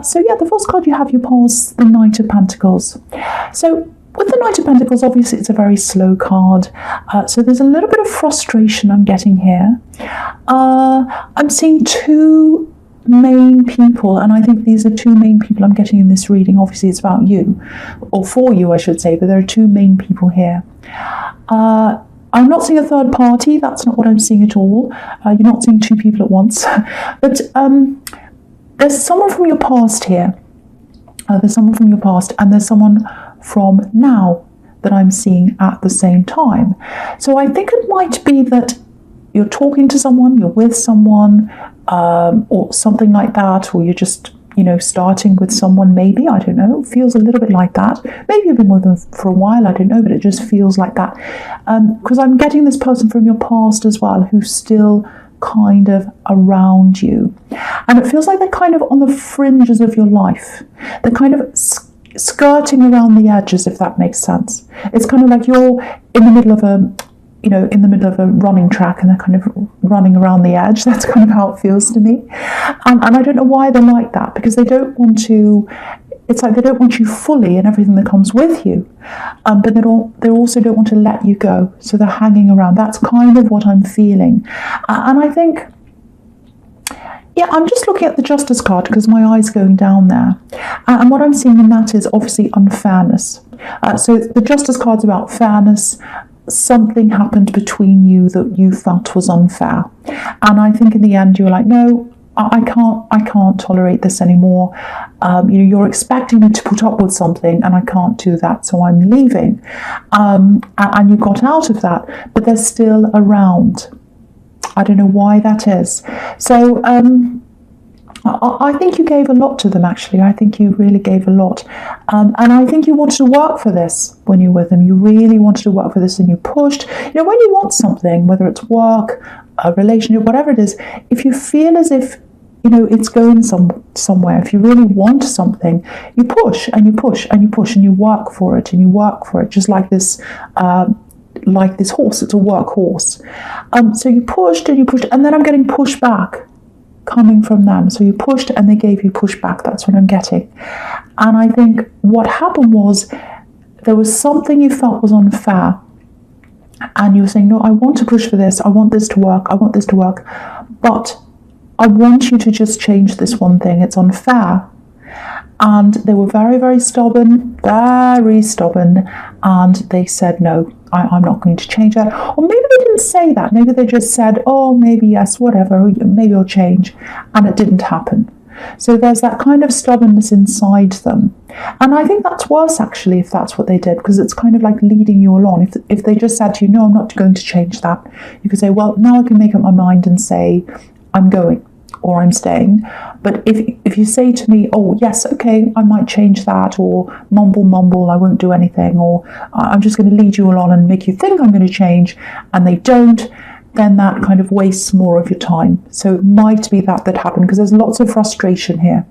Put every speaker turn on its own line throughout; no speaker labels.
So yeah, the first card you have, you pause the Knight of Pentacles. So with the Knight of Pentacles, obviously it's a very slow card. So there's a little bit of frustration I'm getting here. I'm seeing two main people, and I think these are two main people I'm getting in this reading. Obviously it's about you, or for you I should say, but there are two main people here. I'm not seeing a third party. That's not what I'm seeing at all. You're not seeing two people at once. But there's someone from your past here. There's someone from your past, and there's someone from now that I'm seeing at the same time. So I think it might be that you're talking to someone, you're with someone, or something like that, or you're just, starting with someone, maybe, I don't know. It feels a little bit like that. Maybe you've been with them for a while, I don't know, but it just feels like that. Because I'm getting this person from your past as well, who's still kind of around you. And it feels like they're kind of on the fringes of your life. They're kind of skirting around the edges, if that makes sense. It's kind of like you're in the middle of a running track, and they're kind of running around the edge. That's kind of how it feels to me. And I don't know why they're like that, because they don't want to, it's like they don't want you fully and everything that comes with you. But they also don't want to let you go. So they're hanging around. That's kind of what I'm feeling. And I think, yeah, I'm just looking at the Justice card because my eye's going down there. And what I'm seeing in that is obviously unfairness. So the Justice card's about fairness. Something happened between you that you felt was unfair. And I think in the end you were like, no, I can't tolerate this anymore. You're expecting me to put up with something and I can't do that, so I'm leaving. And you got out of that, but they're still around. I don't know why that is. So I think you gave a lot to them, actually. I think you really gave a lot. And I think you wanted to work for this when you were with them. You really wanted to work for this and you pushed. When you want something, whether it's work, a relationship, whatever it is, if you feel as if, it's going somewhere, if you really want something, you push and you push and you push and you work for it and you work for it, just like this horse. It's a workhorse. So you pushed and you pushed, and then I'm getting pushback coming from them. So you pushed and they gave you pushback. That's what I'm getting. And I think what happened was there was something you felt was unfair, and you were saying, no, I want to push for this. I want this to work. I want this to work. But I want you to just change this one thing. It's unfair. And they were very, very stubborn, and they said, no, I'm not going to change that. Or maybe they didn't say that. Maybe they just said, oh, maybe yes, whatever, maybe I'll change. And it didn't happen. So there's that kind of stubbornness inside them. And I think that's worse, actually, if that's what they did, because it's kind of like leading you along. If they just said to you, no, I'm not going to change that, you could say, well, now I can make up my mind and say, I'm going, or I'm staying. But if you say to me, oh, yes, okay, I might change that, or mumble, I won't do anything, or I'm just going to lead you along and make you think I'm going to change, and they don't, then that kind of wastes more of your time. So it might be that happened, because there's lots of frustration here.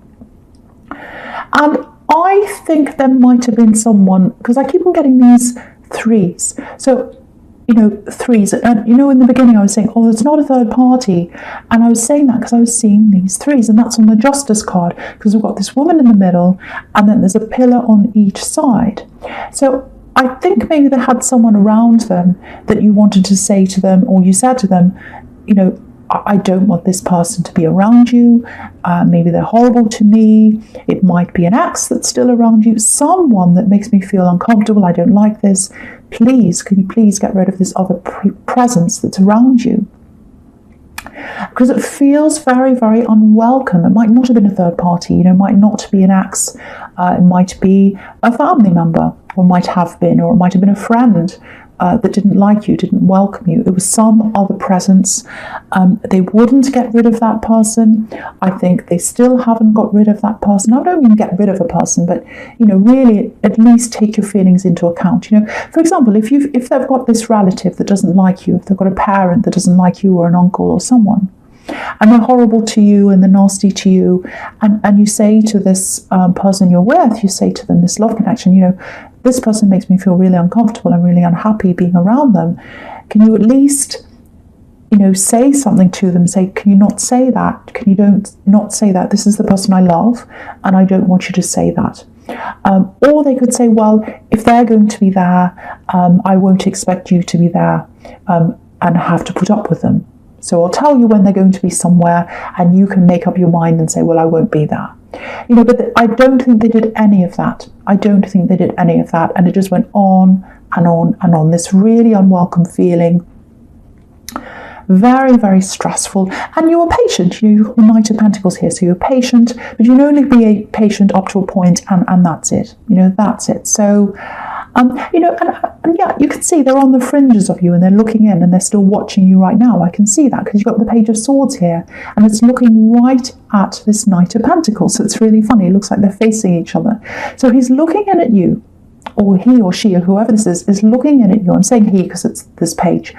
And I think there might have been someone, because I keep on getting these threes. So threes. And in the beginning I was saying, oh, it's not a third party. And I was saying that because I was seeing these threes, and that's on the Justice card, because we've got this woman in the middle, and then there's a pillar on each side. So I think maybe they had someone around them that you wanted to say to them, or you said to them, I don't want this person to be around you. Maybe they're horrible to me. It might be an ex that's still around you. Someone that makes me feel uncomfortable. I don't like this. Please, can you please get rid of this other presence that's around you? Because it feels very, very unwelcome. It might not have been a third party. It might not be an ex. It might be a family member, or might have been, or it might have been a friend that didn't like you, didn't welcome you. It was some other presence. They wouldn't get rid of that person. I think they still haven't got rid of that person. I don't mean get rid of a person, but really at least take your feelings into account. For example, if they've got this relative that doesn't like you, if they've got a parent that doesn't like you, or an uncle or someone, and they're horrible to you and they're nasty to you, and you say to this person you're with, you say to them, this love connection, this person makes me feel really uncomfortable. I'm really unhappy being around them. Can you at least, say something to them, say, can you not say that? Can you not say that? This is the person I love, and I don't want you to say that. Or they could say, well, if they're going to be there, I won't expect you to be there and have to put up with them. So I'll tell you when they're going to be somewhere, and you can make up your mind and say, well, I won't be there. But I don't think they did any of that. I don't think they did any of that. And it just went on and on and on. This really unwelcome feeling. Very, very stressful. And you were patient. You've got the Knight of Pentacles here, so you're patient, but you can only be patient up to a point, and that's it. That's it. So, and yeah, you can see they're on the fringes of you, and they're looking in, and they're still watching you right now. I can see that because you've got the Page of Swords here, and it's looking right at this Knight of Pentacles. So it's really funny. It looks like they're facing each other. So he's looking in at you, or he or she or whoever this is looking in at you. I'm saying he because it's this page.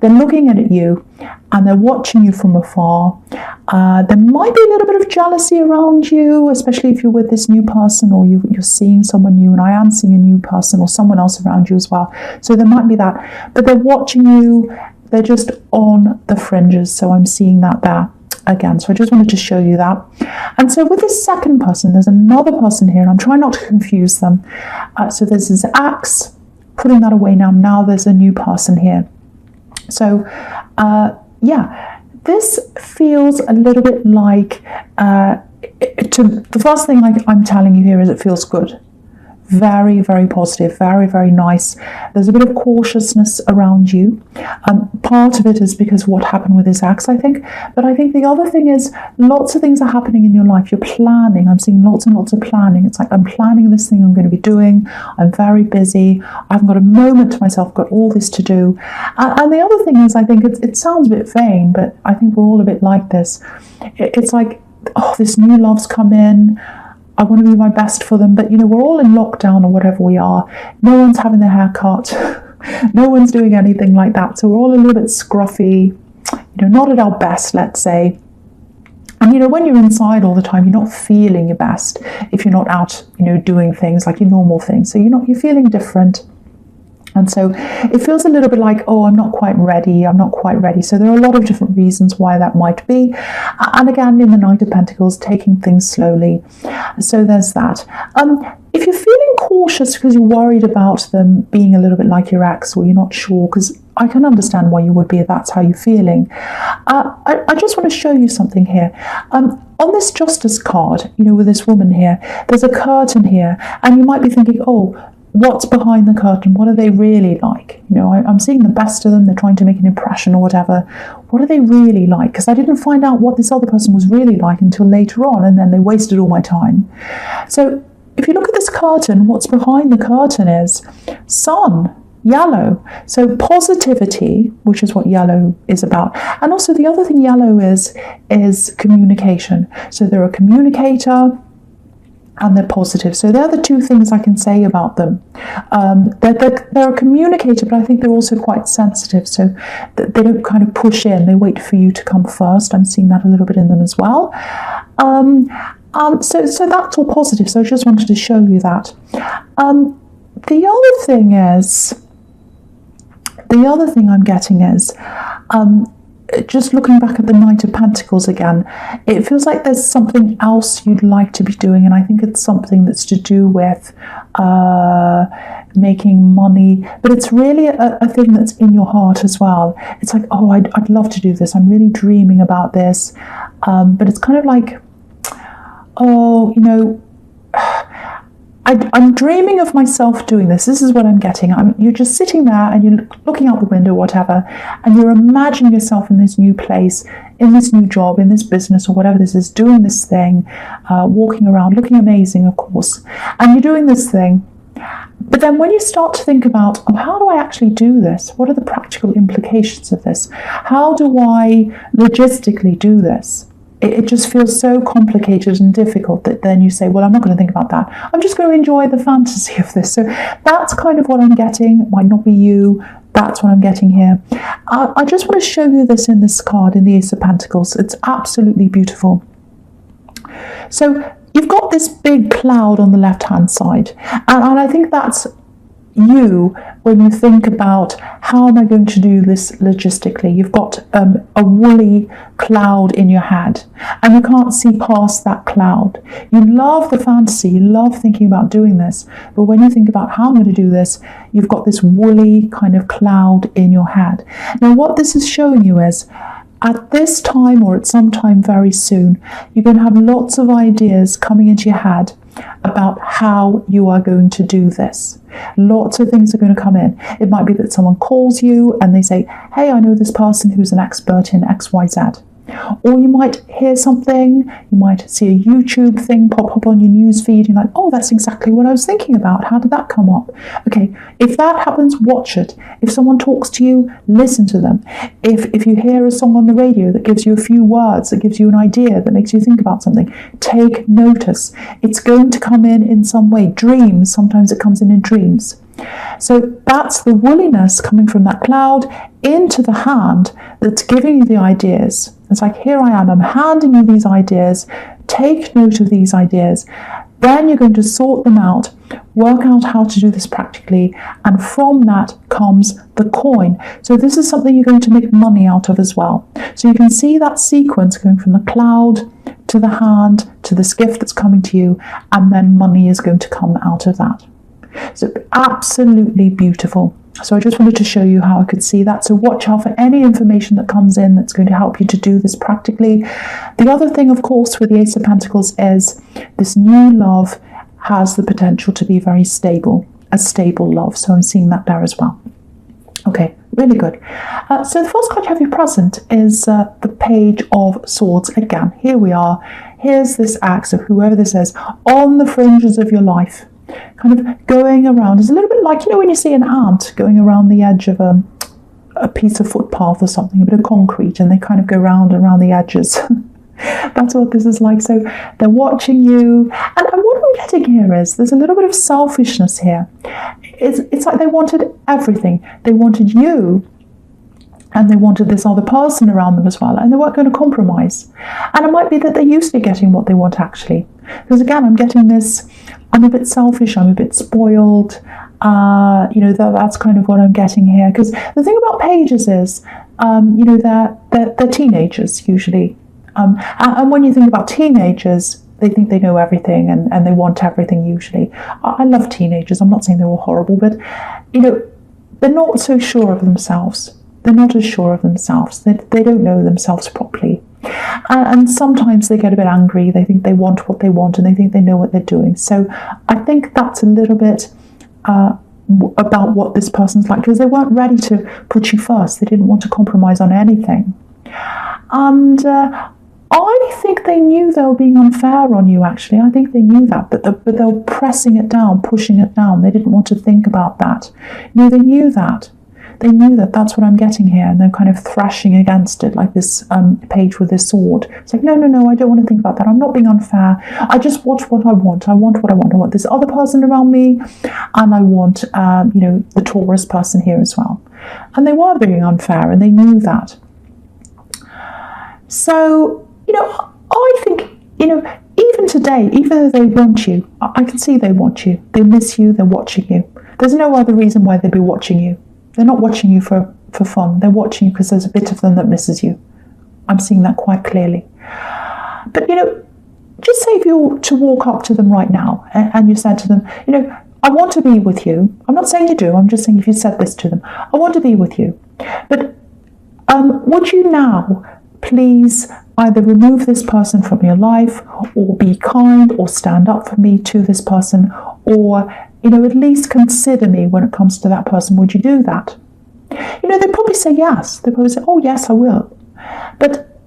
They're looking in at you, and they're watching you from afar. There might be a little bit of jealousy around you, especially if you're with this new person, or you're seeing someone new, and I am seeing a new person or someone else around you as well. So there might be that. But they're watching you. They're just on the fringes. So I'm seeing that there again. So I just wanted to show you that. And so with this second person, there's another person here, and I'm trying not to confuse them. So there's this axe, putting that away now. Now there's a new person here. So, yeah, this feels a little bit like, the first thing I'm telling you here is it feels good. Very, very positive, very, very nice. There's a bit of cautiousness around you. Part of it is because of what happened with his axe, I think. But I think the other thing is lots of things are happening in your life. You're planning. I'm seeing lots and lots of planning. It's like I'm planning this thing I'm going to be doing. I'm very busy. I haven't got a moment to myself. I've got all this to do. And the other thing is, I think it sounds a bit vain, but I think we're all a bit like this. It's like, oh, this new love's come in. I want to be my best for them, but we're all in lockdown or whatever we are. No one's having their hair cut. No one's doing anything like that. So we're all a little bit scruffy, not at our best, let's say. And when you're inside all the time, you're not feeling your best if you're not out, doing things like your normal things. So you're feeling different. And so it feels a little bit like, oh, I'm not quite ready. I'm not quite ready. So there are a lot of different reasons why that might be. And again, in the Knight of Pentacles, taking things slowly. So there's that. If you're feeling cautious because you're worried about them being a little bit like your ex, or you're not sure, because I can understand why you would be if that's how you're feeling. I just want to show you something here. On this Justice card, with this woman here, there's a curtain here. And you might be thinking, oh, what's behind the curtain? What are they really like? I'm seeing the best of them. They're trying to make an impression or whatever. What are they really like? Because I didn't find out what this other person was really like until later on, and then they wasted all my time. So if you look at this curtain, what's behind the curtain is sun, yellow. So positivity, which is what yellow is about. And also the other thing yellow is communication. So they're a communicator, and they're positive. So they're the two things I can say about them. They're a communicator, but I think they're also quite sensitive. So they don't kind of push in. They wait for you to come first. I'm seeing that a little bit in them as well. So that's all positive. So I just wanted to show you that. The other thing I'm getting is, just looking back at the Knight of Pentacles again, it feels like there's something else you'd like to be doing, and I think it's something that's to do with making money, but it's really a thing that's in your heart as well. It's like, oh, I'd love to do this. I'm really dreaming about this, but it's kind of like, oh, I'm dreaming of myself doing this. This is what I'm getting. You're just sitting there and you're looking out the window, whatever, and you're imagining yourself in this new place, in this new job, in this business, or whatever this is, doing this thing, walking around, looking amazing, of course, and you're doing this thing. But then when you start to think about, oh, how do I actually do this? What are the practical implications of this? How do I logistically do this? It just feels so complicated and difficult that then you say, well, I'm not going to think about that. I'm just going to enjoy the fantasy of this. So that's kind of what I'm getting. It might not be you. That's what I'm getting here. I just want to show you this in this card, in the Ace of Pentacles. It's absolutely beautiful. So you've got this big cloud on the left-hand side. And I think that's you, when you think about how am I going to do this logistically, you've got a woolly cloud in your head and you can't see past that cloud. You love the fantasy, you love thinking about doing this, but when you think about how I'm going to do this, you've got this woolly kind of cloud in your head. Now what this is showing you is, at this time or at some time very soon, you're going to have lots of ideas coming into your head about how you are going to do this. Lots of things are going to come in. It might be that someone calls you and they say, hey, I know this person who's an expert in XYZ. Or you might hear something, you might see a YouTube thing pop up on your news feed, and you're like, oh, that's exactly what I was thinking about. How did that come up? Okay, if that happens, watch it. If someone talks to you, listen to them. If you hear a song on the radio that gives you a few words, that gives you an idea, that makes you think about something, take notice. It's going to come in some way. Dreams, sometimes it comes in dreams. So that's the woolliness coming from that cloud into the hand that's giving you the ideas. It's like, here I am, I'm handing you these ideas, take note of these ideas, then you're going to sort them out, work out how to do this practically, and from that comes the coin. So this is something you're going to make money out of as well. So you can see that sequence going from the cloud to the hand to this gift that's coming to you, and then money is going to come out of that. So absolutely beautiful. So I just wanted to show you how I could see that. So watch out for any information that comes in that's going to help you to do this practically. The other thing, of course, with the Ace of Pentacles is this new love has the potential to be very stable, a stable love. So I'm seeing that there as well. Okay, really good. So the first card you have your present is the Page of Swords. Again, here we are. Here's this axe of whoever this is on the fringes of your life. Kind of going around. It's a little bit like, you know, when you see an ant going around the edge of a piece of footpath or something, a bit of concrete, and they kind of go round and around the edges. That's what this is like. So they're watching you. And what I'm getting here is there's a little bit of selfishness here. It's like they wanted everything. They wanted you, and they wanted this other person around them as well, and they weren't going to compromise. And it might be that they're used to getting what they want, actually. Because again, I'm getting this, I'm a bit selfish, I'm a bit spoiled, you know, that's kind of what I'm getting here. Because the thing about pages is, you know, they're teenagers, usually. And when you think about teenagers, they think they know everything and they want everything, usually. I love teenagers, I'm not saying they're all horrible, but, you know, they're not so sure of themselves. They're not as sure of themselves. They don't know themselves properly. And sometimes they get a bit angry. They think they want what they want and they think they know what they're doing. So I think that's a little bit about what this person's like, because they weren't ready to put you first. They didn't want to compromise on anything. And I think they knew they were being unfair on you, actually. I think they knew that, but they were pressing it down, pushing it down. They didn't want to think about that. No, they knew that. They knew that that's what I'm getting here, and they're kind of thrashing against it like this page with this sword. It's like, no, I don't want to think about that. I'm not being unfair. I just want what I want. I want what I want. I want this other person around me, and I want, you know, the Taurus person here as well. And they were being unfair, and they knew that. So, you know, I think, you know, even today, even though they want you, I can see they want you. They miss you. They're watching you. There's no other reason why they'd be watching you. They're not watching you for fun. They're watching you because there's a bit of them that misses you. I'm seeing that quite clearly. But, you know, just say if you were to walk up to them right now and you said to them, you know, I want to be with you. I'm not saying you do. I'm just saying if you said this to them, I want to be with you. But would you now please either remove this person from your life, or be kind, or stand up for me to this person, or, you know, at least consider me when it comes to that person. Would you do that? You know, they'd probably say yes. They'd probably say, oh, yes, I will. But,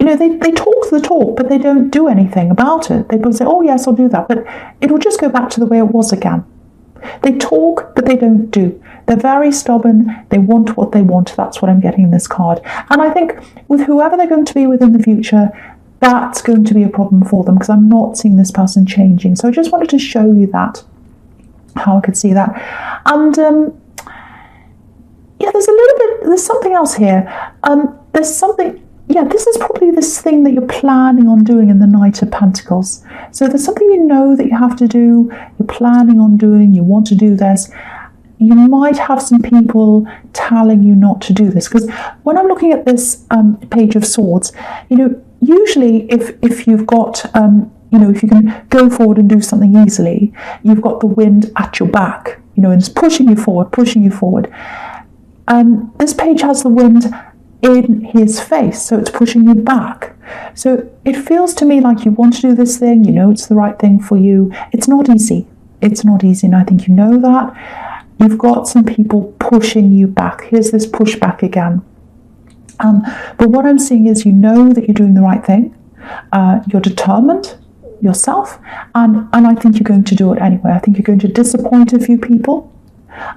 you know, they talk the talk, but they don't do anything about it. They probably say, oh, yes, I'll do that. But it'll just go back to the way it was again. They talk, but they don't do. They're very stubborn. They want what they want. That's what I'm getting in this card. And I think with whoever they're going to be with in the future, that's going to be a problem for them, because I'm not seeing this person changing. So I just wanted to show you that, how I could see that. And yeah, there's something else here. There's something, yeah, this is probably this thing that you're planning on doing in the Knight of Pentacles. So there's something you know that you have to do, you're planning on doing, you want to do this. you might have some people telling you not to do this. Because when I'm looking at this Page of Swords, usually if you've got, if you can go forward and do something easily, you've got the wind at your back, and it's pushing you forward, pushing you forward. This page has the wind in his face, so it's pushing you back. So it feels to me like you want to do this thing, it's the right thing for you. It's not easy. It's not easy, and I think you know that. You've got some people pushing you back. Here's this pushback again. But what I'm seeing is you know that you're doing the right thing. You're determined yourself, and I think you're going to do it anyway. I think you're going to disappoint a few people,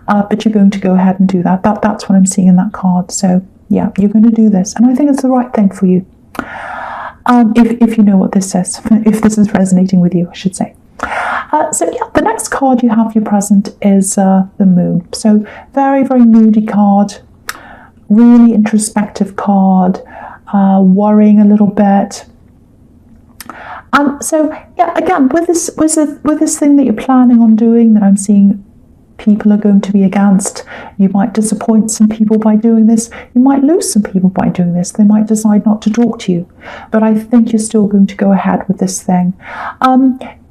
but you're going to go ahead and do that. That's what I'm seeing in that card. So yeah, you're going to do this, and I think it's the right thing for you. If you know what this says, if this is resonating with you, I should say. So yeah, the next card you have your present is the Moon. So very, very moody card, really introspective card, worrying a little bit. So yeah, again, with this thing that you're planning on doing, that I'm seeing people are going to be against. You might disappoint some people by doing this. You might lose some people by doing this. They might decide not to talk to you. But I think you're still going to go ahead with this thing.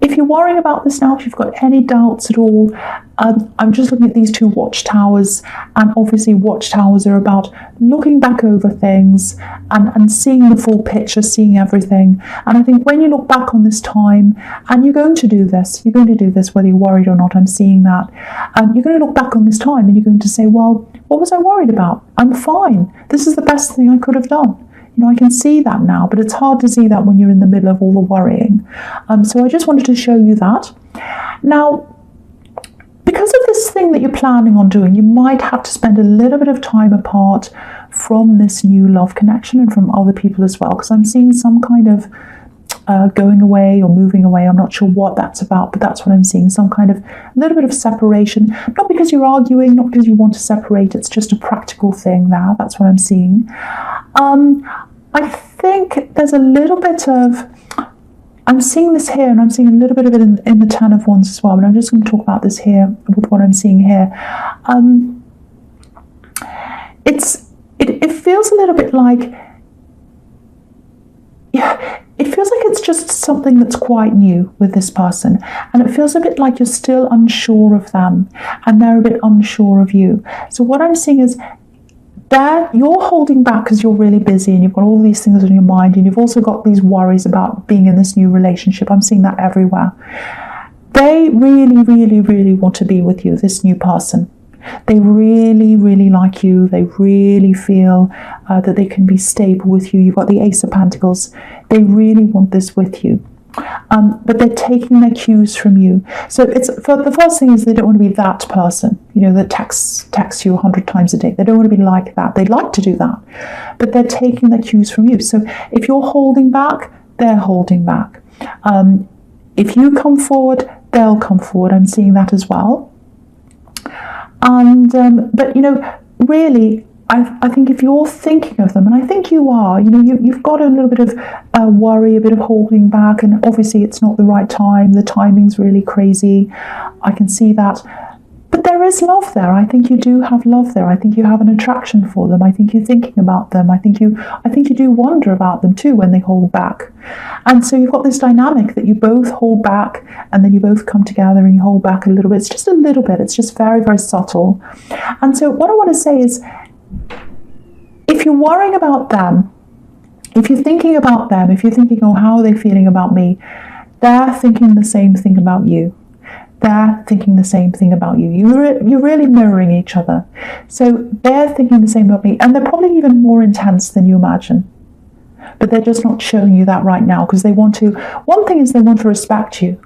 If you're worrying about this now, if you've got any doubts at all, I'm just looking at these two watchtowers, and obviously watchtowers are about looking back over things and seeing the full picture, seeing everything. And I think when you look back on this time, and you're going to do this whether you're worried or not, I'm seeing that. You're going to look back on this time and you're going to say, well, what was I worried about? I'm fine. This is the best thing I could have done. I can see that now, but it's hard to see that when you're in the middle of all the worrying. So I just wanted to show you that. Now, because of this thing that you're planning on doing, you might have to spend a little bit of time apart from this new love connection and from other people as well, because I'm seeing some kind of going away or moving away. I'm not sure what that's about, but that's what I'm seeing. Some kind of little bit of separation, not because you're arguing, not because you want to separate. It's just a practical thing there. That's what I'm seeing. I think there's a little bit of, I'm seeing this here, and I'm seeing a little bit of it in the Ten of Wands as well, but I'm just going to talk about this here with what I'm seeing here. It feels a little bit like, yeah, it feels like it's just something that's quite new with this person, and it feels a bit like you're still unsure of them and they're a bit unsure of you. So what I'm seeing is that you're holding back because you're really busy and you've got all these things on your mind, and you've also got these worries about being in this new relationship. I'm seeing that everywhere. They really, really, really want to be with you, this new person. They really, really like you. They really feel that they can be stable with you. You've got the Ace of Pentacles. They really want this with you. But they're taking their cues from you. So the first thing is they don't want to be that person, that texts you 100 times a day. They don't want to be like that. They'd like to do that, but they're taking their cues from you. So if you're holding back, they're holding back. If you come forward, they'll come forward. I'm seeing that as well. And but really, I think if you're thinking of them, and I think you are, you've got a little bit of worry, a bit of holding back, and obviously it's not the right time. The timing's really crazy. I can see that. But there is love there. I think you do have love there. I think you have an attraction for them. I think you're thinking about them. I think you do wonder about them too when they hold back. And so you've got this dynamic that you both hold back, and then you both come together and you hold back a little bit. It's just a little bit. It's just very, very subtle. And so what I want to say is, if you're worrying about them, if you're thinking about them, if you're thinking, oh, how are they feeling about me? They're thinking the same thing about you. They're thinking the same thing about you. You're really mirroring each other. So they're thinking the same about me, and they're probably even more intense than you imagine. But they're just not showing you that right now because they want to. One thing is they want to respect you.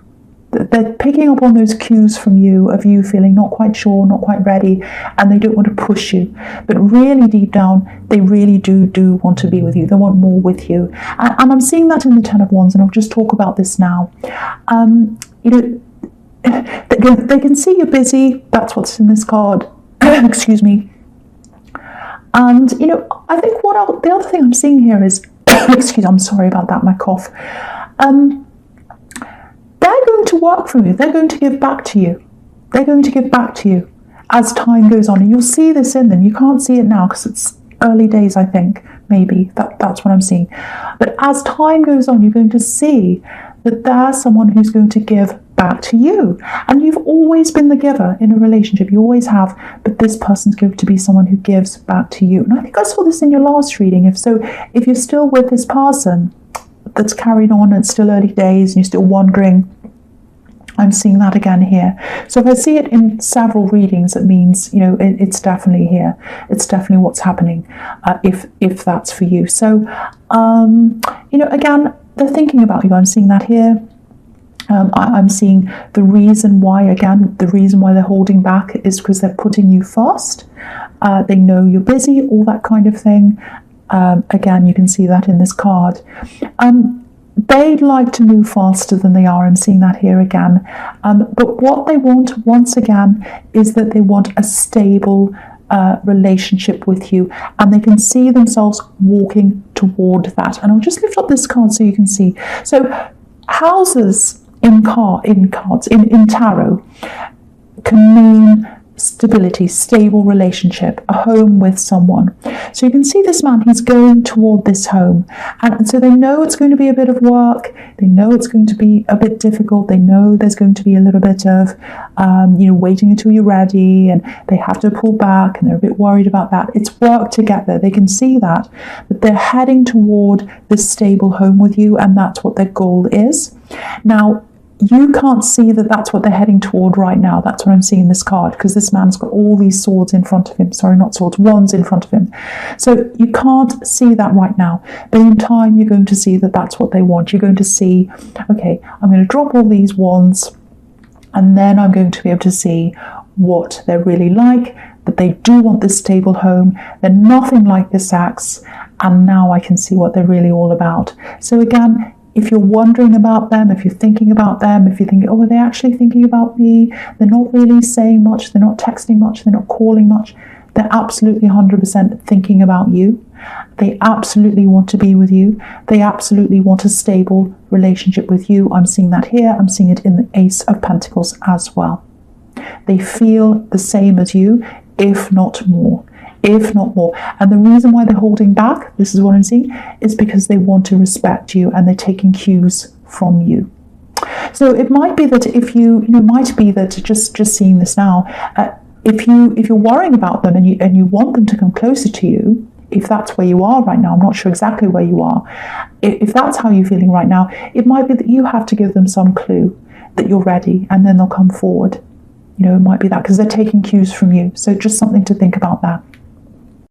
They're picking up on those cues from you of you feeling not quite sure, not quite ready, and they don't want to push you. But really deep down, they really do want to be with you. They want more with you. And I'm seeing that in the Ten of Wands, and I'll just talk about this now. They can see you're busy. That's what's in this card. Excuse me. And I think the other thing I'm seeing here is, I'm sorry about that, my cough. They're going to work for you. They're going to give back to you. They're going to give back to you. as time goes on, and you'll see this in them. You can't see it now because it's early days, I think, maybe. That's what I'm seeing. But as time goes on, you're going to see that there's someone who's going to give back to you. And you've always been the giver in a relationship. You always have. But this person's going to be someone who gives back to you. And I think I saw this in your last reading. If you're still with this person that's carried on, and it's still early days, and you're still wondering, I'm seeing that again here. So if I see it in several readings, it means, it's definitely here. It's definitely what's happening, if that's for you. So, again, they're thinking about you. I'm seeing that here. I'm seeing the reason why they're holding back is because they're putting you first. They know you're busy, all that kind of thing. Again, you can see that in this card. They'd like to move faster than they are. I'm seeing that here again. But what they want, once again, is that they want a stable relationship with you, and they can see themselves walking toward that. And I'll just lift up this card so you can see. So houses in tarot can mean stability, stable relationship, a home with someone. So you can see this man, he's going toward this home. And so they know it's going to be a bit of work. They know it's going to be a bit difficult. They know there's going to be a little bit of, waiting until you're ready, and they have to pull back, and they're a bit worried about that. It's work to get there. They can see that, but they're heading toward this stable home with you, and that's what their goal is. Now, you can't see that that's what they're heading toward right now. That's what I'm seeing in this card, because this man's got all these swords in front of him. Sorry, not swords, wands in front of him. So you can't see that right now. But in time, you're going to see that that's what they want. You're going to see, okay, I'm going to drop all these wands, and then I'm going to be able to see what they're really like, that they do want this stable home. They're nothing like this axe. And now I can see what they're really all about. So again, if you're wondering about them, if you're thinking about them, if you're thinking, oh, are they actually thinking about me? They're not really saying much. They're not texting much. They're not calling much. They're absolutely 100% thinking about you. They absolutely want to be with you. They absolutely want a stable relationship with you. I'm seeing that here. I'm seeing it in the Ace of Pentacles as well. They feel the same as you, if not more. If not more. And the reason why they're holding back, this is what I'm seeing, is because they want to respect you, and they're taking cues from you. So it might be that just seeing this now, if you're worrying about them and you want them to come closer to you, if that's where you are right now, I'm not sure exactly where you are. If that's how you're feeling right now, it might be that you have to give them some clue that you're ready, and then they'll come forward. It might be that, because they're taking cues from you. So just something to think about that.